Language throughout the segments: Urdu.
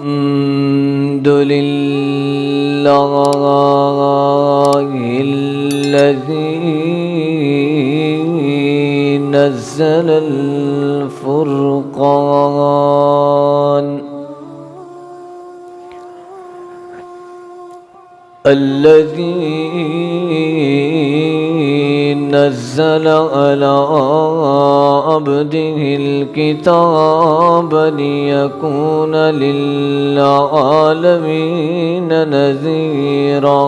الحمد لله الذي نزل الفرقان نزل على عبده الكتاب ليكون للعالمين نذيرا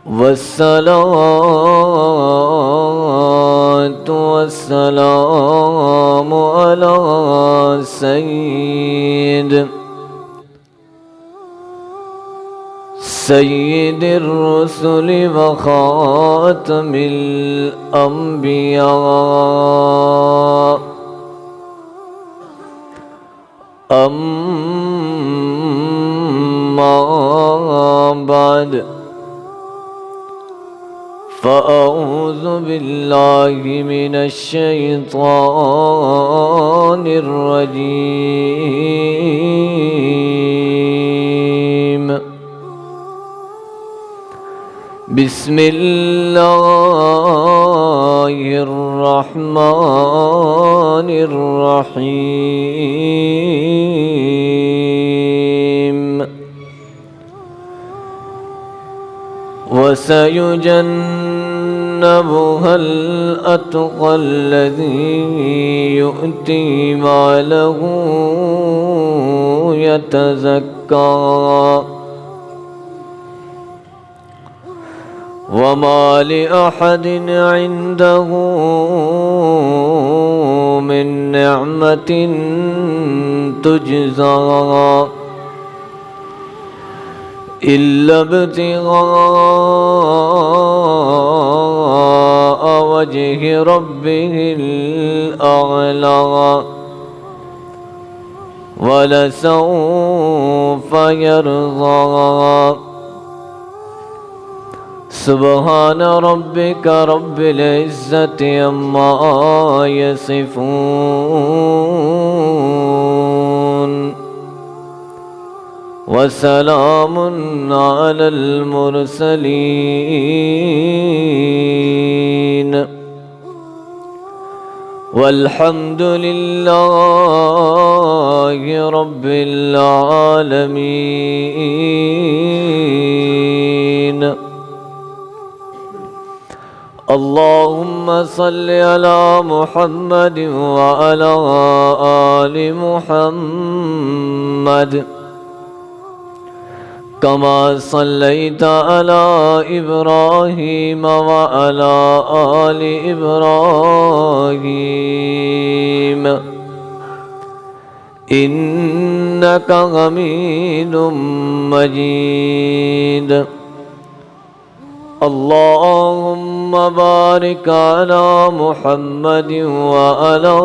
والصلاة والسلام على سيد الرسل وخاتم الأنبياء أما بعد فأعوذ بالله من الشيطان الرجيم بسم الله الرحمن الرحيم وسيجنبها الأتقى الذي يؤتي ماله يتزكى وما لأحد عنده من نعمة تجزى إلا ابتغاء وجه ربه الأعلى ولسوف يرضى سبحان ربك رب العزة عما يصفون وسلام على المرسلين والحمد لله رب العالمين. اللهم صل على محمد وعلى آل محمد كما صليت على إبراهيم وعلى آل إبراهيم إنك حميد مجيد. اللهم بارك على محمد وعلى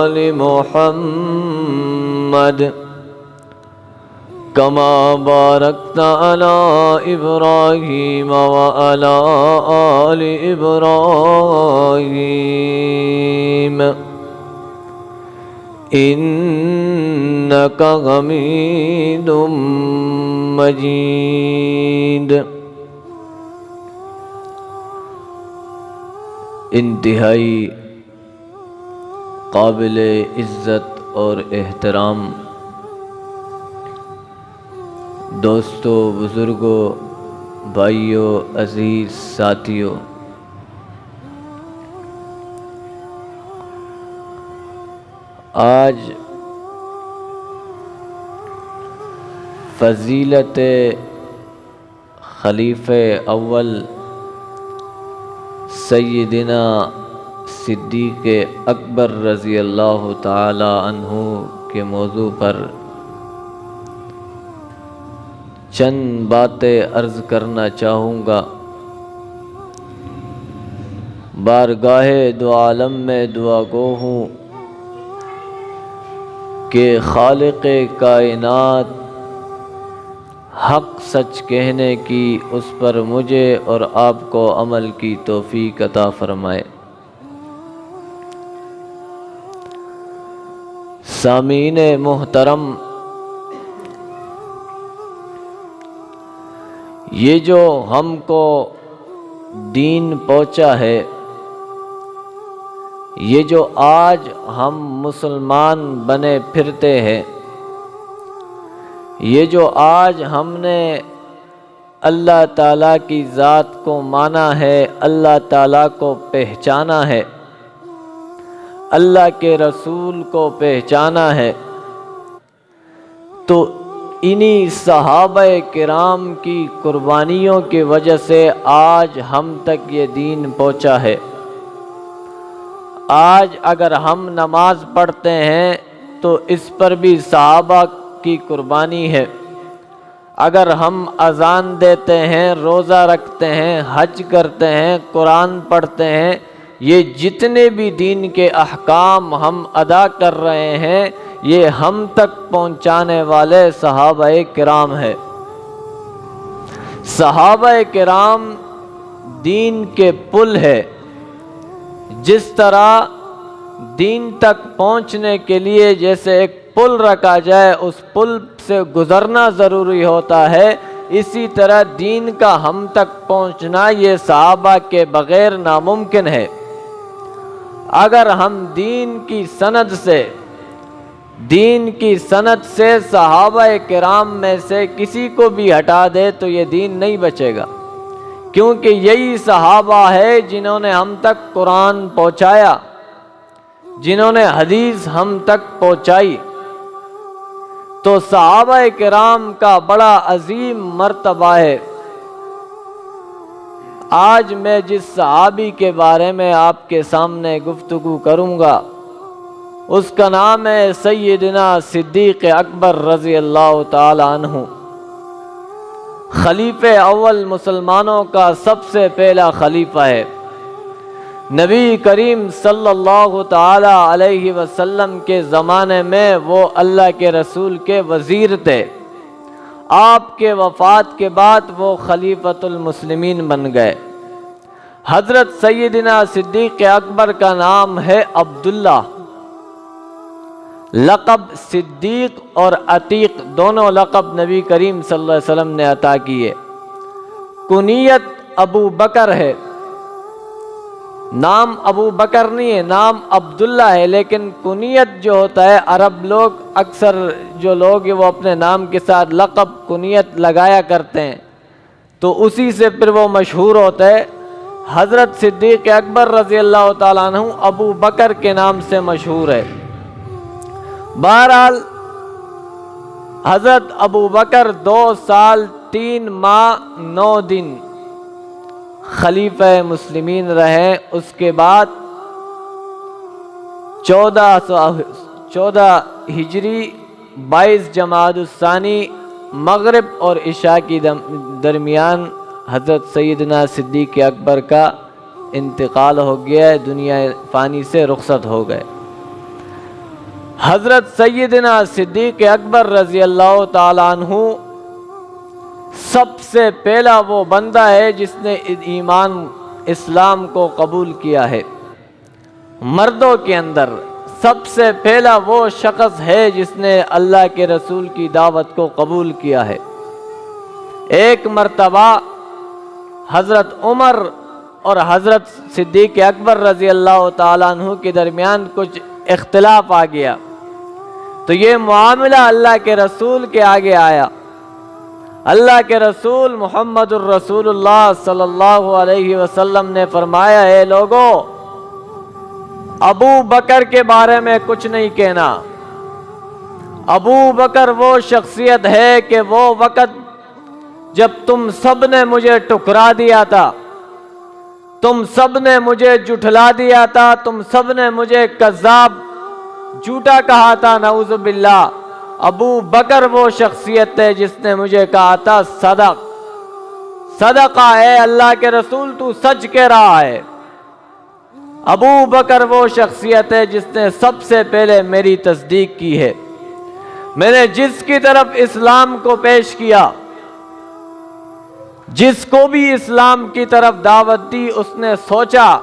آل محمد كما باركت على إبراهيم وعلى آل إبراهيم إنك حميد مجيد. انتہائی قابل عزت اور احترام دوستوں، بزرگوں، بھائیوں، عزیز ساتھیوں، آج فضیلت خلیفہ اول سیدنا صدیق اکبر رضی اللہ تعالی عنہ کے موضوع پر چند باتیں عرض کرنا چاہوں گا. بارگاہ دو عالم میں دعا گو ہوں کہ خالق کائنات حق سچ کہنے کی اس پر مجھے اور آپ کو عمل کی توفیق عطا فرمائے. سامعین محترم، یہ جو ہم کو دین پہنچا ہے، یہ جو آج ہم مسلمان بنے پھرتے ہیں، یہ جو آج ہم نے اللہ تعالیٰ کی ذات کو مانا ہے، اللہ تعالیٰ کو پہچانا ہے، اللہ کے رسول کو پہچانا ہے، تو انہی صحابہ کرام کی قربانیوں کی وجہ سے آج ہم تک یہ دین پہنچا ہے۔ آج اگر ہم نماز پڑھتے ہیں تو اس پر بھی صحابہ کی قربانی ہے۔ اگر ہم اذان دیتے ہیں، روزہ رکھتے ہیں، حج کرتے ہیں، قرآن پڑھتے ہیں، یہ جتنے بھی دین کے احکام ہم ادا کر رہے ہیں، یہ ہم تک پہنچانے والے صحابہ کرام ہیں۔ صحابہ کرام دین کے پل ہے۔ جس طرح دین تک پہنچنے کے لیے جیسے ایک پل رکھا جائے، اس پل سے گزرنا ضروری ہوتا ہے، اسی طرح دین کا ہم تک پہنچنا یہ صحابہ کے بغیر ناممکن ہے۔ اگر ہم دین کی سند سے صحابہ کرام میں سے کسی کو بھی ہٹا دے تو یہ دین نہیں بچے گا، کیونکہ یہی صحابہ ہے جنہوں نے ہم تک قرآن پہنچایا، جنہوں نے حدیث ہم تک پہنچائی۔ تو صحابہ کرام کا بڑا عظیم مرتبہ ہے۔ آج میں جس صحابی کے بارے میں آپ کے سامنے گفتگو کروں گا، اس کا نام ہے سیدنا صدیق اکبر رضی اللہ تعالی عنہ۔ خلیفہ اول مسلمانوں کا سب سے پہلا خلیفہ ہے۔ نبی کریم صلی اللہ تعالی علیہ وسلم کے زمانے میں وہ اللہ کے رسول کے وزیر تھے۔ آپ کے وفات کے بعد وہ خلیفۃ المسلمین بن گئے۔ حضرت سیدنا صدیق اکبر کا نام ہے عبداللہ۔ لقب صدیق اور عتیق دونوں لقب نبی کریم صلی اللہ علیہ وسلم نے عطا کیے۔ کنیت ابو بکر ہے، نام ابو بکر نہیں ہے، نام عبداللہ ہے، لیکن کنیت جو ہوتا ہے، عرب لوگ اکثر جو لوگ ہیں وہ اپنے نام کے ساتھ لقب کنیت لگایا کرتے ہیں، تو اسی سے پھر وہ مشہور ہوتا ہے۔ حضرت صدیق اکبر رضی اللہ تعالیٰ عنہ ابو بکر کے نام سے مشہور ہے۔ بہرحال حضرت ابو بکر 2 سال 3 ماہ 9 دن خلیفہ مسلمین رہے۔ اس کے بعد 14 ہجری 22 جمادی الثانی مغرب اور عشاء کی درمیان حضرت سیدنا صدیق اکبر کا انتقال ہو گیا، دنیا فانی سے رخصت ہو گئے۔ حضرت سیدنا صدیق اکبر رضی اللہ تعالی عنہ سب سے پہلا وہ بندہ ہے جس نے ایمان اسلام کو قبول کیا ہے۔ مردوں کے اندر سب سے پہلا وہ شخص ہے جس نے اللہ کے رسول کی دعوت کو قبول کیا ہے۔ ایک مرتبہ حضرت عمر اور حضرت صدیق اکبر رضی اللہ تعالیٰ عنہ کے درمیان کچھ اختلاف آ گیا، تو یہ معاملہ اللہ کے رسول کے آگے آیا۔ اللہ کے رسول محمد الرسول اللہ صلی اللہ علیہ وسلم نے فرمایا، اے لوگو، ابو بکر کے بارے میں کچھ نہیں کہنا۔ ابو بکر وہ شخصیت ہے کہ وہ وقت جب تم سب نے مجھے ٹکرا دیا تھا، تم سب نے مجھے جھٹلا دیا تھا، تم سب نے مجھے کذاب جھوٹا کہا تھا، نعوذ باللہ، ابو بکر وہ شخصیت ہے جس نے مجھے کہا تھا صدقہ ہے اللہ کے رسول، تو سچ کہہ رہا ہے۔ ابو بکر وہ شخصیت ہے جس نے سب سے پہلے میری تصدیق کی ہے۔ میں نے جس کی طرف اسلام کو پیش کیا، جس کو بھی اسلام کی طرف دعوت دی، اس نے سوچا،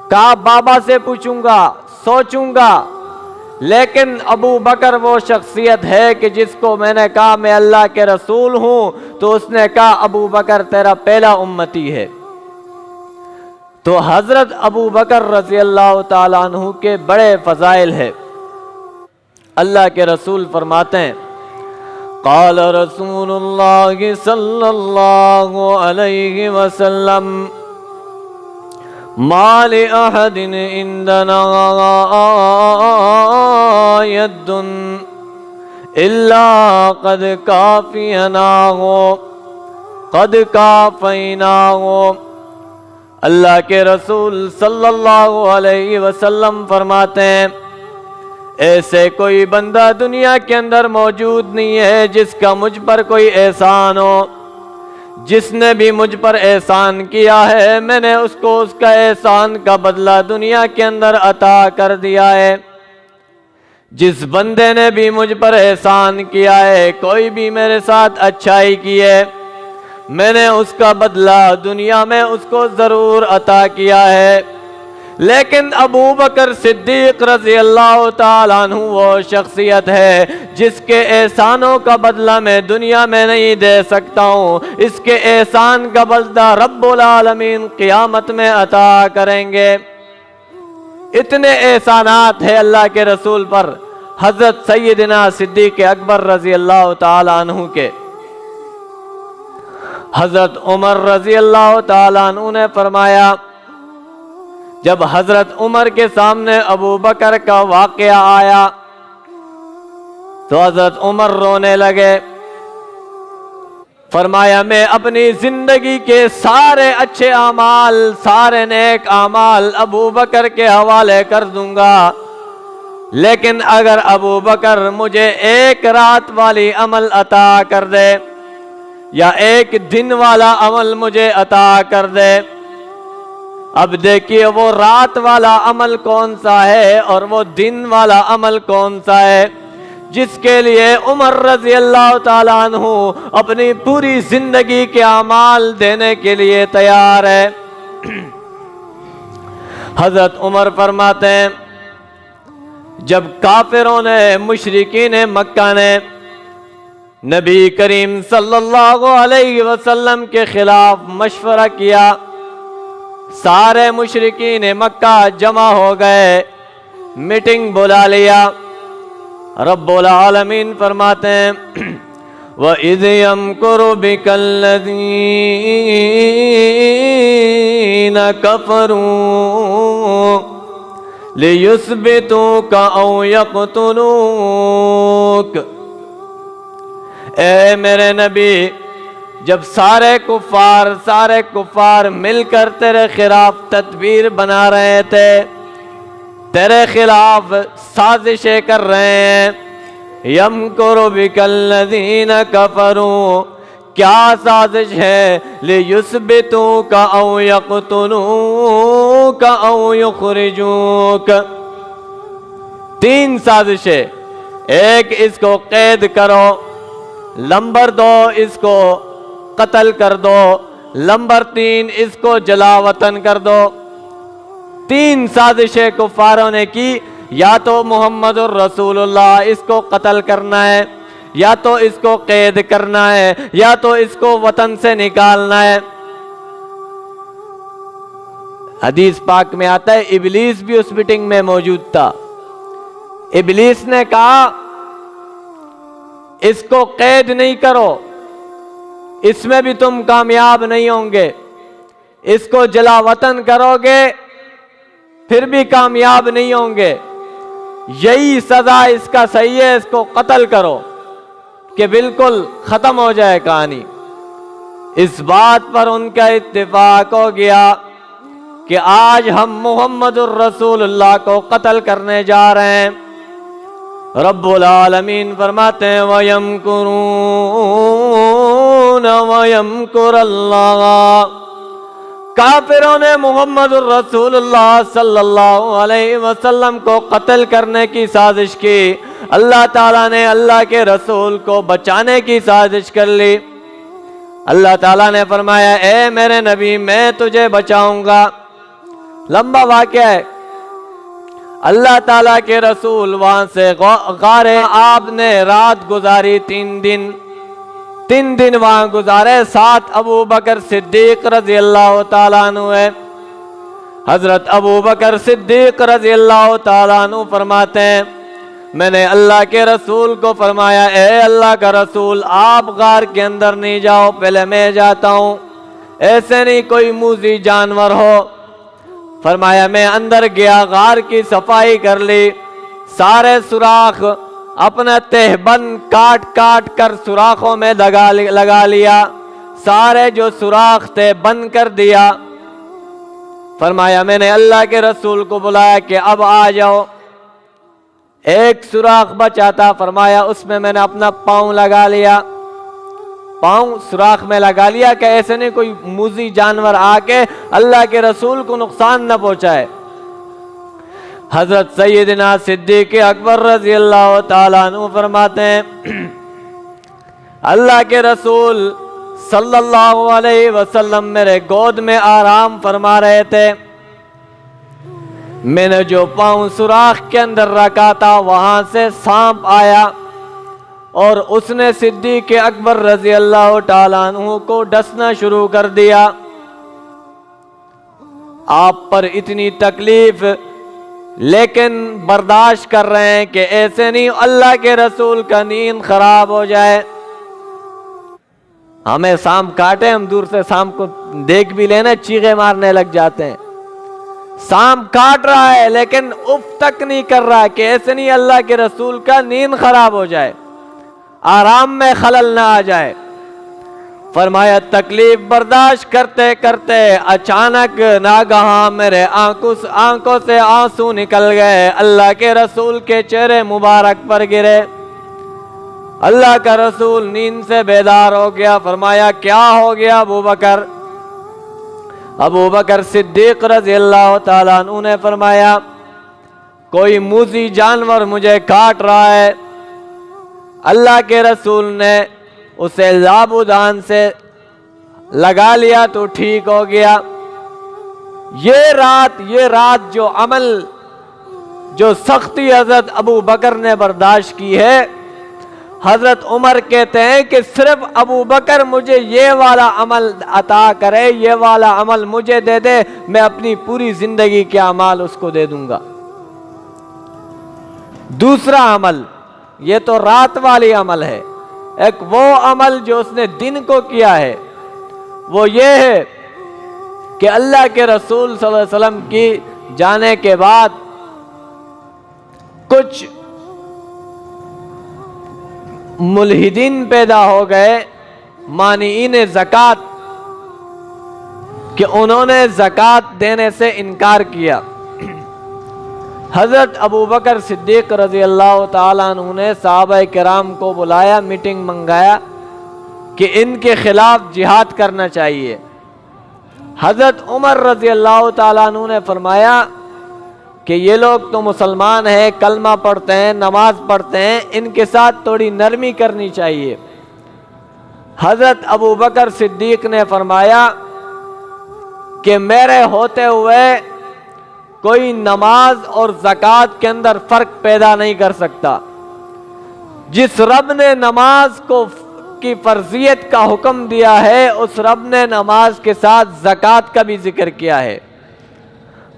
کہا بابا سے پوچھوں گا، سوچوں گا، لیکن ابو بکر وہ شخصیت ہے کہ جس کو میں نے کہا میں اللہ کے رسول ہوں تو اس نے کہا ابو بکر تیرا پہلا امتی ہے۔ تو حضرت ابو بکر رضی اللہ تعالیٰ عنہ کے بڑے فضائل ہے۔ اللہ کے رسول فرماتے ہیں قال رسول اللہ صلی اللہ علیہ وسلم ما لأحد عندنا ید الا قد کافیناہ قد کافیناہ۔ اللہ کے رسول صلی اللہ علیہ وسلم فرماتے ہیں ایسے کوئی بندہ دنیا کے اندر موجود نہیں ہے جس کا مجھ پر کوئی احسان ہو، جس نے بھی مجھ پر احسان کیا ہے میں نے اس کو اس کا احسان کا بدلہ دنیا کے اندر عطا کر دیا ہے۔ جس بندے نے بھی مجھ پر احسان کیا ہے، کوئی بھی میرے ساتھ اچھائی کی ہے، میں نے اس کا بدلہ دنیا میں اس کو ضرور عطا کیا ہے۔ لیکن ابو بکر صدیق رضی اللہ تعالیٰ عنہ وہ شخصیت ہے جس کے احسانوں کا بدلہ میں دنیا میں نہیں دے سکتا ہوں، اس کے احسان کا بدلہ رب العالمین قیامت میں عطا کریں گے۔ اتنے احسانات ہیں اللہ کے رسول پر حضرت سیدنا صدیق اکبر رضی اللہ تعالیٰ عنہ کے۔ حضرت عمر رضی اللہ تعالیٰ عنہ نے فرمایا جب حضرت عمر کے سامنے ابو بکر کا واقعہ آیا تو حضرت عمر رونے لگے، فرمایا میں اپنی زندگی کے سارے اچھے اعمال، سارے نیک اعمال ابو بکر کے حوالے کر دوں گا، لیکن اگر ابو بکر مجھے ایک رات والی عمل عطا کر دے یا ایک دن والا عمل مجھے عطا کر دے۔ اب دیکھیے وہ رات والا عمل کون سا ہے اور وہ دن والا عمل کون سا ہے جس کے لیے عمر رضی اللہ تعالیٰ عنہ اپنی پوری زندگی کے اعمال دینے کے لیے تیار ہے۔ حضرت عمر فرماتے ہیں جب کافروں نے، مشرکین مکہ نے نبی کریم صلی اللہ علیہ وسلم کے خلاف مشورہ کیا، سارے مشرکین مکہ جمع ہو گئے، میٹنگ بلا لیا، رب العالمین فرماتے ہیں وَإِذْ يَمْكُرُ بِكَ الَّذِينَ كَفَرُوا لِيُثْبِتُوكَ أَوْ يَقْتُلُوكَ۔ اے میرے نبی جب سارے کفار مل کر تیرے خلاف تدبیر بنا رہے تھے، تیرے خلاف سازشیں کر رہے ہیں، یمکر بک الذین کفروا، کیا سازش ہے؟ لیثبتوک او یقتلوک او یخرجوک، تین سازشیں، ایک اس کو قید کرو، نمبر دو اس کو قتل کر دو، نمبر تین اس کو جلا وطن کر دو۔ تین سازشیں کفاروں نے کی، یا تو محمد الرسول اللہ اس کو قتل کرنا ہے، یا تو اس کو قید کرنا ہے، یا تو اس کو وطن سے نکالنا ہے۔ حدیث پاک میں آتا ہے ابلیس بھی اس میٹنگ میں موجود تھا۔ ابلیس نے کہا اس کو قید نہیں کرو، اس میں بھی تم کامیاب نہیں ہوں گے، اس کو جلا وطن کرو گے پھر بھی کامیاب نہیں ہوں گے، یہی سزا اس کا صحیح ہے، اس کو قتل کرو کہ بالکل ختم ہو جائے کہانی۔ اس بات پر ان کا اتفاق ہو گیا کہ آج ہم محمد الرسول اللہ کو قتل کرنے جا رہے ہیں۔ رب العالمین فرماتے ہیں وَيَمْكُرُونَ وَيَمْكُرَ اللَّهُ، کافروں نے محمد الرسول اللہ صلی اللہ علیہ وسلم کو قتل کرنے کی سازش کی، اللہ تعالیٰ نے اللہ کے رسول کو بچانے کی سازش کر لی۔ اللہ تعالیٰ نے فرمایا اے میرے نبی میں تجھے بچاؤں گا۔ لمبا واقعہ ہے، اللہ تعالیٰ کے رسول وہاں سے غار آپ نے رات گزاری 3 دن وہاں گزارے. ساتھ ابو بکر صدیق رضی اللہ تعالیٰ عنہ ہے. حضرت ابو بکر صدیق رضی اللہ تعالیٰ عنہ فرماتے ہیں میں نے اللہ کے رسول کو فرمایا اے اللہ کا رسول آپ غار کے اندر نہیں جاؤ, پہلے میں جاتا ہوں, ایسے نہیں کوئی موذی جانور ہو. فرمایا میں اندر گیا, غار کی صفائی کر لی, سارے سوراخ اپنا تہبند کاٹ کاٹ کر سوراخوں میں لگا لیا, سارے جو سوراخ تھے بند کر دیا. فرمایا میں نے اللہ کے رسول کو بلایا کہ اب آ جاؤ. ایک سوراخ بچا تھا, فرمایا اس میں میں نے اپنا پاؤں لگا لیا, پاؤں سوراخ میں لگا لیا کہ ایسے نہیں کوئی موذی جانور آ کے اللہ کے رسول کو نقصان نہ پہنچائے. حضرت سیدنا صدیق اکبر رضی اللہ تعالیٰ عنہ فرماتے ہیں اللہ کے رسول صلی اللہ علیہ وسلم میرے گود میں آرام فرما رہے تھے. میں نے جو پاؤں سوراخ کے اندر رکھا تھا وہاں سے سانپ آیا اور اس نے صدیق اکبر رضی اللہ تعالیٰ عنہ کو ڈسنا شروع کر دیا. آپ پر اتنی تکلیف لیکن برداشت کر رہے ہیں کہ ایسے نہیں اللہ کے رسول کا نیند خراب ہو جائے. ہمیں سانپ کاٹے, ہم دور سے سانپ کو دیکھ بھی لینا چیخے مارنے لگ جاتے ہیں. سانپ کاٹ رہا ہے لیکن اف تک نہیں کر رہا کہ ایسے نہیں اللہ کے رسول کا نیند خراب ہو جائے, آرام میں خلل نہ آ جائے. فرمایا تکلیف برداشت کرتے کرتے اچانک ناگہاں میرے آنکھوں سے آنسو نکل گئے, اللہ کے رسول کے چہرے مبارک پر گرے. اللہ کا رسول نیند سے بیدار ہو گیا. فرمایا کیا ہو گیا ابو بکر؟ ابو بکر صدیق رضی اللہ تعالیٰ عنہ نے فرمایا کوئی موذی جانور مجھے کاٹ رہا ہے. اللہ کے رسول نے اسے زابودان سے لگا لیا تو ٹھیک ہو گیا. یہ رات جو عمل جو سختی حضرت ابو بکر نے برداشت کی ہے, حضرت عمر کہتے ہیں کہ صرف ابو بکر مجھے یہ والا عمل عطا کرے, یہ والا عمل مجھے دے دے, میں اپنی پوری زندگی کے اعمال اس کو دے دوں گا. دوسرا عمل, یہ تو رات والی عمل ہے. ایک وہ عمل جو اس نے دن کو کیا ہے وہ یہ ہے کہ اللہ کے رسول صلی اللہ علیہ وسلم کی جانے کے بعد کچھ ملحدین پیدا ہو گئے, مانعین زکوٰۃ, کہ انہوں نے زکوٰۃ دینے سے انکار کیا. حضرت ابو بکر صدیق رضی اللہ تعالیٰ عنہ نے صحابہ کرام کو بلایا, میٹنگ منگایا کہ ان کے خلاف جہاد کرنا چاہیے. حضرت عمر رضی اللہ تعالیٰ عنہ نے فرمایا کہ یہ لوگ تو مسلمان ہیں, کلمہ پڑھتے ہیں, نماز پڑھتے ہیں, ان کے ساتھ تھوڑی نرمی کرنی چاہیے. حضرت ابو بکر صدیق نے فرمایا کہ میرے ہوتے ہوئے کوئی نماز اور زکوٰۃ کے اندر فرق پیدا نہیں کر سکتا. جس رب نے نماز کی فرضیت کا حکم دیا ہے اس رب نے نماز کے ساتھ زکوٰۃ کا بھی ذکر کیا ہے.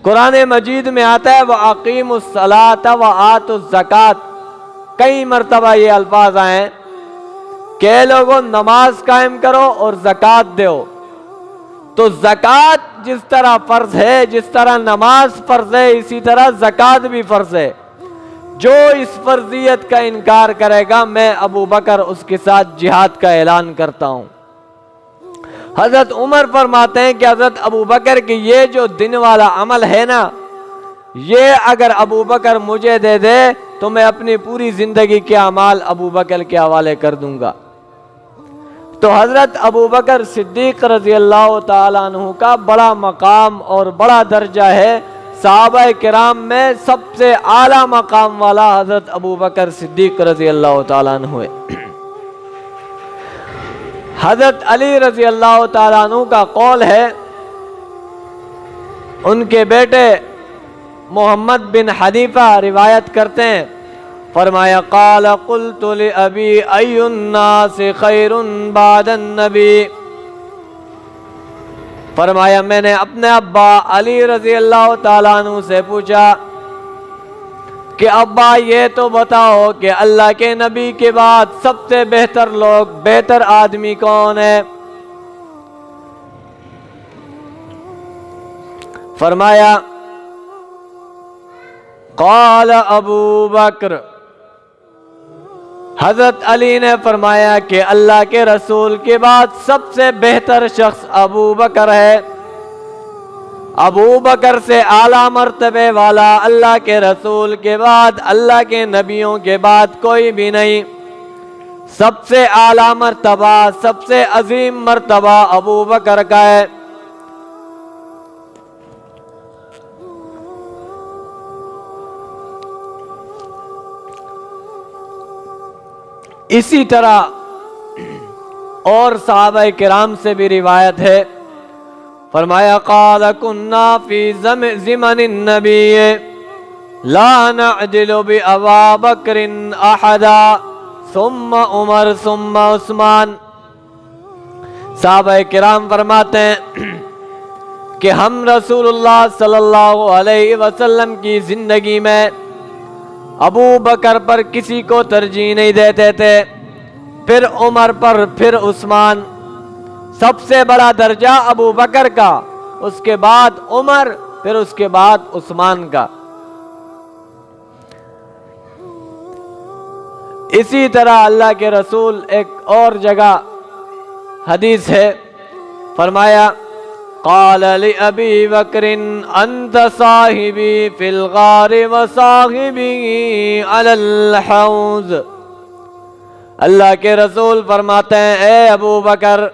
قرآن مجید میں آتا ہے وَأَقِيمُوا الصَّلَاةَ وَآتُوا الزَّكَاةَ, کئی مرتبہ یہ الفاظ آئے کہ لوگوں نماز قائم کرو اور زکوٰۃ دو. تو زکوٰۃ جس طرح فرض ہے, جس طرح نماز فرض ہے, اسی طرح زکوٰۃ بھی فرض ہے. جو اس فرضیت کا انکار کرے گا میں ابو بکر اس کے ساتھ جہاد کا اعلان کرتا ہوں. حضرت عمر فرماتے ہیں کہ حضرت ابو بکر کی یہ جو دن والا عمل ہے نا, یہ اگر ابو بکر مجھے دے دے تو میں اپنی پوری زندگی کے اعمال ابو بکر کے حوالے کر دوں گا. تو حضرت ابو بکر صدیق رضی اللہ تعالیٰ عنہ کا بڑا مقام اور بڑا درجہ ہے. صحابہ کرام میں سب سے اعلیٰ مقام والا حضرت ابو بکر صدیق رضی اللہ تعالیٰ عنہ ہے. حضرت علی رضی اللہ تعالیٰ عنہ کا قول ہے, ان کے بیٹے محمد بن حنیفہ روایت کرتے ہیں، فرمایا قال قلت لأبی ای الناس خیر بعد النبی، فرمایا میں نے اپنے ابا علی رضی اللہ تعالیٰ عنہ سے پوچھا کہ ابا یہ تو بتاؤ کہ اللہ کے نبی کے بعد سب سے بہتر لوگ، بہتر آدمی کون ہے؟ فرمایا قال ابو بکر، حضرت علی نے فرمایا کہ اللہ کے رسول کے بعد سب سے بہتر شخص ابو بکر ہے، ابو بکر سے اعلیٰ مرتبے والا اللہ کے رسول کے بعد، اللہ کے نبیوں کے بعد کوئی بھی نہیں، سب سے اعلیٰ مرتبہ، سب سے عظیم مرتبہ ابو بکر کا ہے۔ اسی طرح اور صحابہ کرام سے بھی روایت ہے، فرمایا قال كنا في زمن النبي لا نعدل بأبا بکر احدا ثم عمر ثم عثمان، صحابہ کرام فرماتے ہیں کہ ہم رسول اللہ صلی اللہ علیہ وسلم کی زندگی میں ابو بکر پر کسی کو ترجیح نہیں دیتے تھے، پھر عمر پر، پھر عثمان، سب سے بڑا درجہ ابو بکر کا، اس کے بعد عمر، پھر اس کے بعد عثمان کا۔ اسی طرح اللہ کے رسول ایک اور جگہ حدیث ہے، فرمایا قال لأبی بکر انت صاحبی فی الغار وصاحبی علی الحوض، اللہ کے رسول فرماتے ہیں اے ابو بکر،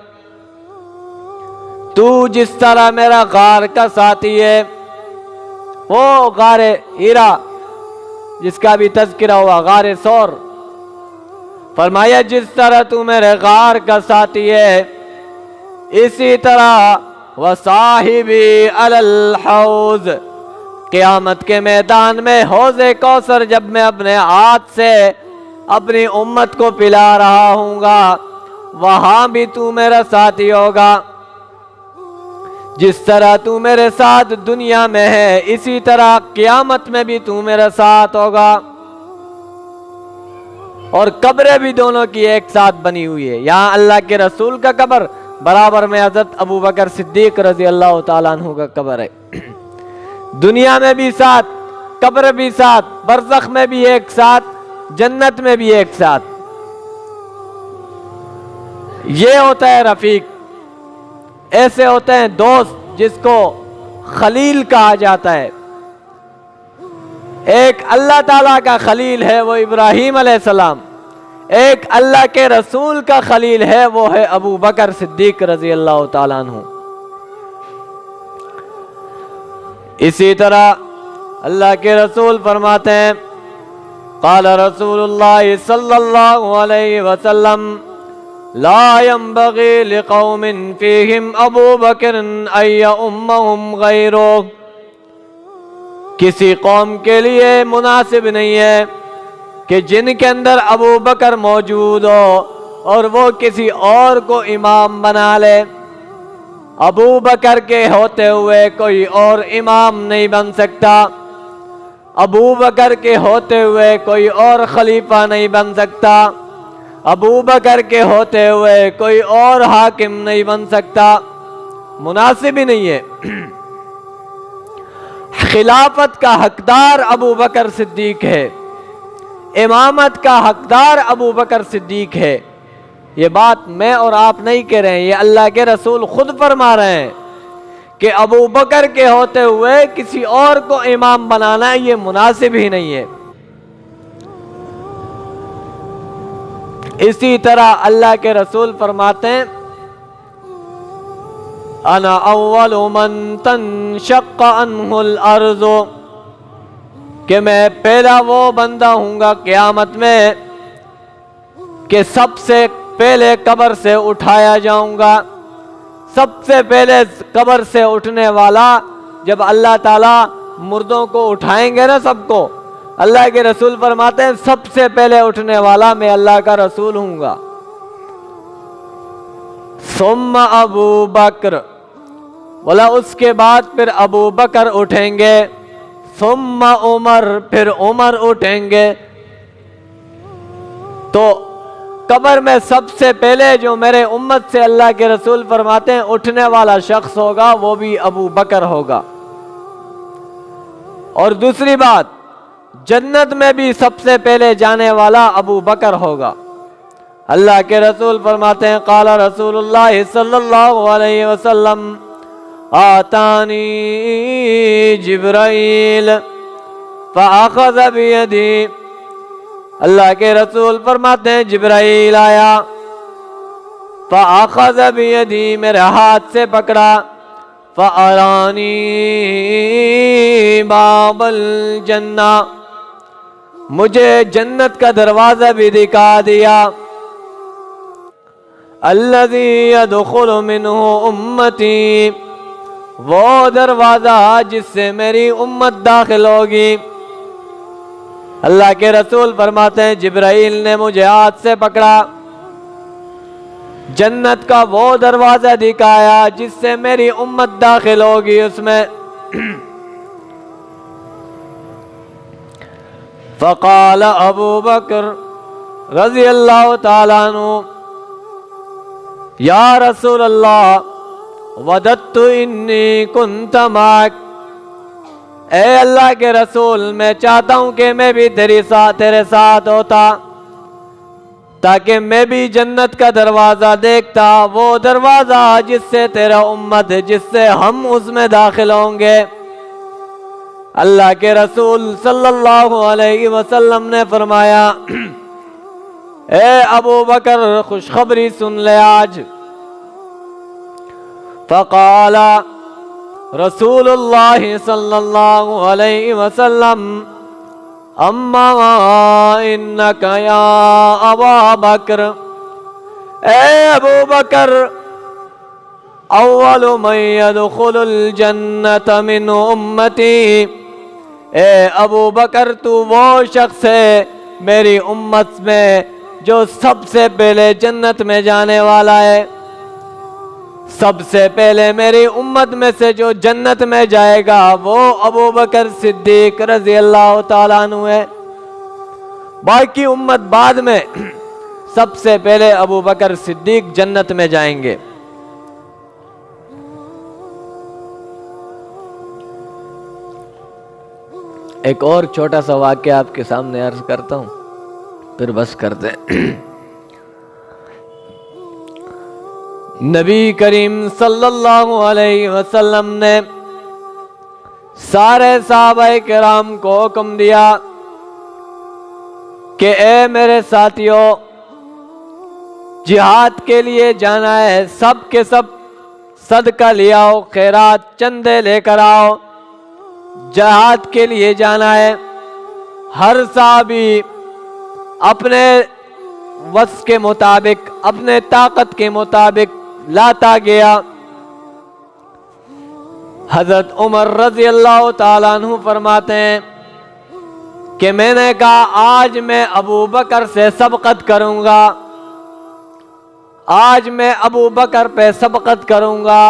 تو جس طرح میرا غار کا ساتھی ہے، وہ غار ہیرا جس کا بھی تذکرہ ہوا، غار ثور، فرمایا جس طرح تو میرے غار کا ساتھی ہے، اسی طرح وصاحبی علی الحوض، قیامت کے میدان میں حوض کوثر جب میں اپنے ہاتھ سے اپنی امت کو پلا رہا ہوں گا، وہاں بھی تو میرا ساتھی ہوگا، جس طرح تو میرے ساتھ دنیا میں ہے اسی طرح قیامت میں بھی تو میرے ساتھ ہوگا۔ اور قبریں بھی دونوں کی ایک ساتھ بنی ہوئی ہے، یہاں اللہ کے رسول کا قبر برابر میں حضرت ابو بکر صدیق رضی اللہ تعالیٰ عنہ کا قبر ہے، دنیا میں بھی ساتھ، قبر بھی ساتھ، برزخ میں بھی ایک ساتھ، جنت میں بھی ایک ساتھ۔ یہ ہوتا ہے رفیق، ایسے ہوتے ہیں دوست جس کو خلیل کہا جاتا ہے۔ ایک اللہ تعالیٰ کا خلیل ہے وہ ابراہیم علیہ السلام، ایک اللہ کے رسول کا خلیل ہے وہ ہے ابو بکر صدیق رضی اللہ تعالیٰ عنہ۔ اسی طرح اللہ کے رسول فرماتے ہیں قال رسول اللہ صلی اللہ علیہ وسلم لا ينبغي لقوم فيهم ابو بکر ان یؤمهم غیرہ، کسی قوم کے لیے مناسب نہیں ہے کہ جن کے اندر ابو بکر موجود ہو اور وہ کسی اور کو امام بنا لے، ابو بکر کے ہوتے ہوئے کوئی اور امام نہیں بن سکتا، ابو بکر کے ہوتے ہوئے کوئی اور خلیفہ نہیں بن سکتا، ابو بکر کے ہوتے ہوئے کوئی اور حاکم نہیں بن سکتا، مناسب ہی نہیں ہے۔ خلافت کا حقدار ابو بکر صدیق ہے، امامت کا حقدار ابو بکر صدیق ہے۔ یہ بات میں اور آپ نہیں کہہ رہے ہیں، یہ اللہ کے رسول خود فرما رہے ہیں کہ ابو بکر کے ہوتے ہوئے کسی اور کو امام بنانا یہ مناسب ہی نہیں ہے۔ اسی طرح اللہ کے رسول فرماتے ہیں انا اول من تنشق عنہ الارض، کہ میں پہلا وہ بندہ ہوں گا قیامت میں کہ سب سے پہلے قبر سے اٹھایا جاؤں گا۔ سب سے پہلے قبر سے اٹھنے والا جب اللہ تعالیٰ مردوں کو اٹھائیں گے نا سب کو، اللہ کے رسول فرماتے ہیں سب سے پہلے اٹھنے والا میں اللہ کا رسول ہوں گا۔ ثم ابو بکر، بولا اس کے بعد پھر ابو بکر اٹھیں گے، ثم عمر، پھر عمر اٹھیں گے۔ تو قبر میں سب سے پہلے جو میرے امت سے اللہ کے رسول فرماتے ہیں اٹھنے والا شخص ہوگا وہ بھی ابو بکر ہوگا۔ اور دوسری بات، جنت میں بھی سب سے پہلے جانے والا ابو بکر ہوگا۔ اللہ کے رسول فرماتے ہیں قال رسول اللہ صلی اللہ علیہ وسلم آتانی جبرائیل فاخذ بیدی، اللہ کے رسول فرماتے ہیں جبرائیل آیا، فاخذ بیدی، میرے ہاتھ سے پکڑا، فارانی باب الجنہ، مجھے جنت کا دروازہ بھی دکھا دیا، الذی يدخل منہ امتی، وہ دروازہ جس سے میری امت داخل ہوگی۔ اللہ کے رسول فرماتے ہیں جبرائیل نے مجھے ہاتھ سے پکڑا، جنت کا وہ دروازہ دکھایا جس سے میری امت داخل ہوگی اس میں۔ فقال ابو بکر رضی اللہ تعالیٰ عنہ یا رسول اللہ وددت انی کنت معک، اے اللہ کے رسول میں چاہتا ہوں کہ میں بھی تیرے ساتھ ہوتا تاکہ میں بھی جنت کا دروازہ دیکھتا، وہ دروازہ جس سے تیرا امت، جس سے ہم اس میں داخل ہوں گے۔ اللہ کے رسول صلی اللہ علیہ وسلم نے فرمایا اے ابو بکر خوشخبری سن لے آج۔ فقال رسول اللہ صلی اللہ علیہ وسلم اما انک یا ابا بکر، اے ابو بکر اول من يدخل الجنت من امتی، اے ابو بکر تو وہ شخص ہے میری امت میں جو سب سے پہلے جنت میں جانے والا ہے۔ سب سے پہلے میری امت میں سے جو جنت میں جائے گا وہ ابو بکر صدیق رضی اللہ تعالیٰ عنہ ہے، باقی امت بعد میں، سب سے پہلے ابو بکر صدیق جنت میں جائیں گے۔ ایک اور چھوٹا سا واقعہ آپ کے سامنے عرض کرتا ہوں پھر بس کرتے ہیں۔ نبی کریم صلی اللہ علیہ وسلم نے سارے صحابہ کرام کو حکم دیا کہ اے میرے ساتھیوں، جہاد کے لیے جانا ہے، سب کے سب صدقہ لے آؤ، خیرات چندے لے کر آؤ، جہاد کے لیے جانا ہے۔ ہر صحابی اپنے وس کے مطابق، اپنے طاقت کے مطابق لاتا گیا۔ حضرت عمر رضی اللہ تعالیٰ عنہ فرماتے ہیں کہ میں نے کہا آج میں ابو بکر سے سبقت کروں گا، آج میں ابو بکر پہ سبقت کروں گا۔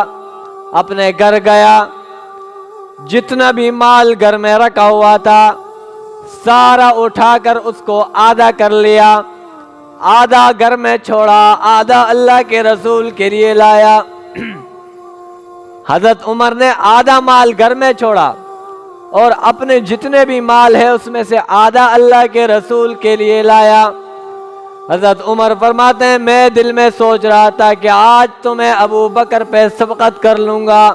اپنے گھر گیا، جتنا بھی مال گھر میں رکھا ہوا تھا سارا اٹھا کر اس کو آدھا کر لیا، آدھا گھر میں چھوڑا، آدھا اللہ کے رسول کے لیے لایا۔ حضرت عمر نے آدھا مال گھر میں چھوڑا اور اپنے جتنے بھی مال ہے اس میں سے آدھا اللہ کے رسول کے لیے لایا۔ حضرت عمر فرماتے ہیں میں دل میں سوچ رہا تھا کہ آج تو میں ابو بکر پہ سبقت کر لوں گا۔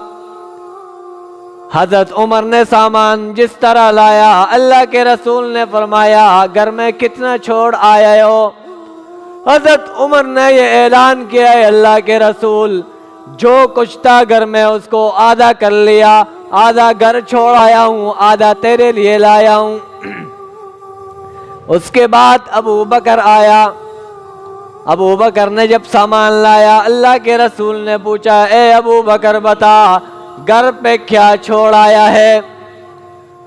حضرت عمر نے سامان جس طرح لایا، اللہ کے رسول نے فرمایا گھر میں کتنا چھوڑ آئے ہو؟ حضرت عمر نے یہ اعلان کیا ہے اللہ کے رسول جو کچھ تھا گھر میں اس کو آدھا کر لیا، آدھا گھر چھوڑ آیا ہوں، آدھا تیرے لیے لایا ہوں۔ اس کے بعد ابو بکر آیا، ابو بکر نے جب سامان لایا اللہ کے رسول نے پوچھا اے ابو بکر بتا گھر پہ کیا چھوڑ آیا ہے؟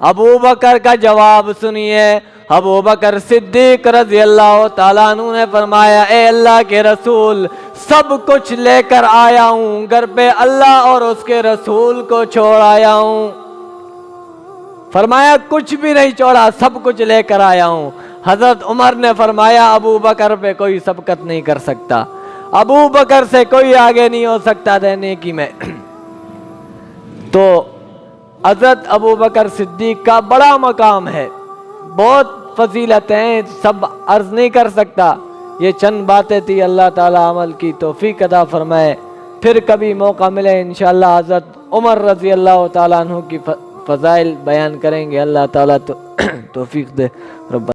ابو بکر کا جواب سنیے. ابو بکر صدیق رضی اللہ تعالیٰ عنہ نے فرمایا اے اللہ کے رسول سب کچھ لے کر آیا ہوں, گھر پہ اللہ اور اس کے رسول کو چھوڑ آیا ہوں. فرمایا کچھ بھی نہیں چھوڑا, سب کچھ لے کر آیا ہوں. حضرت عمر نے فرمایا ابو بکر پہ کوئی سبقت نہیں کر سکتا, ابو بکر سے کوئی آگے نہیں ہو سکتا نیکی میں. تو حضرت ابو بکر صدیق کا بڑا مقام ہے, بہت فضیلتیں ہیں, سب عرض نہیں کر سکتا. یہ چند باتیں تھی, اللہ تعالیٰ عمل کی توفیق عطا فرمائے. پھر کبھی موقع ملے انشاءاللہ حضرت عمر رضی اللہ تعالیٰ عنہ کی فضائل بیان کریں گے. اللہ تعالیٰ توفیق دے. رب